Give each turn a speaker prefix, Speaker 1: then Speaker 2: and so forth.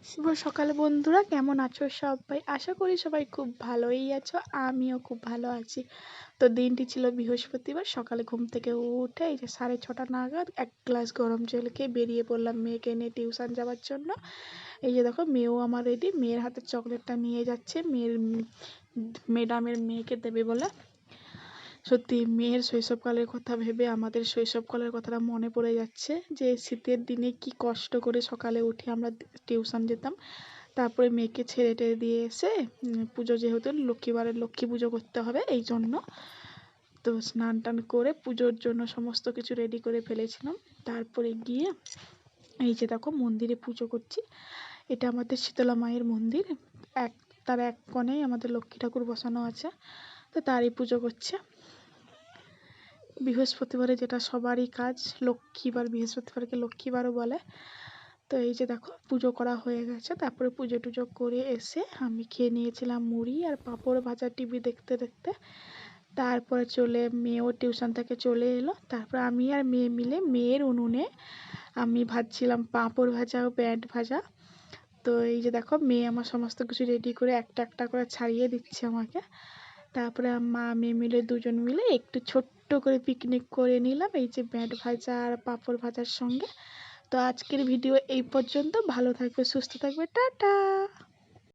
Speaker 1: শুভ সকাল বন্ধুরা, কেমন আছো সবাই? আশা করি সবাই খুব ভালোই আছো, আমিও খুব ভালো আছি। তো দিনটি ছিল বৃহস্পতিবার। সকালে ঘুম থেকে উঠে এই যে 6:30 নাগাদ এক গ্লাস গরম জল খেয়ে বেরিয়ে পড়লাম মেয়েকে নিয়ে টিউশন যাওয়ার জন্য। এই যে দেখো, মেয়েও আমার রেডি, মেয়ের হাতে চকলেটটা নিয়ে যাচ্ছে মেয়ের ম্যাডামের মেয়েকে দেবে বলে। সত্যি মেয়ের শৈশবকালের কথা ভেবে আমাদের শৈশবকালের কথাটা মনে পড়ে যাচ্ছে, যে শীতের দিনে কি কষ্ট করে সকালে উঠে আমরা টিউশন যেতাম। তারপরে মেয়েকে ছেড়ে টেড়ে দিয়ে এসে পুজো, যেহেতু লক্ষ্মীবারের লক্ষ্মী পুজো করতে হবে এই জন্য, তো স্নান টান করে পুজোর জন্য সমস্ত কিছু রেডি করে ফেলেছিলাম। তারপরে গিয়ে এই যে দেখো, মন্দিরে পুজো করছি। এটা আমাদের শীতলা মায়ের মন্দির। তার এক কোণেই আমাদের লক্ষ্মী ঠাকুর বসানো আছে, তো তারই পুজো করছে। বৃহস্পতিবারে যেটা সবারই কাজ, লক্ষ্মীবার, বৃহস্পতিবারকে লক্ষ্মীবারও বলে। তো এই যে দেখো, পুজো করা হয়ে গেছে। তারপরে পুজো টুজো করে এসে আমি খেয়ে নিয়েছিলাম মুড়ি আর পাঁপড় ভাজা টিভি দেখতে দেখতে। তারপরে মেয়েও টিউশন থেকে চলে এলো। তারপর আমি আর মেয়ে মিলে মেয়ের উনুনে আমি ভাজছিলাম পাঁপড় ভাজা ও প্যাঁট ভাজা। তো এই যে দেখো, মেয়ে আমার সমস্ত কিছু রেডি করে একটা একটা করে ছাড়িয়ে দিচ্ছে আমাকে। তারপরে মা মেয়ে মিলে দুজন মিলে একটু ছোট্ট করে পিকনিক করে নিলাম এই যে প্যাঁট ভাজা আর পাঁপড় ভাজার সঙ্গে। তো আজকের ভিডিও এই পর্যন্ত। ভালো থাকবে, সুস্থ থাকবে, টাটা।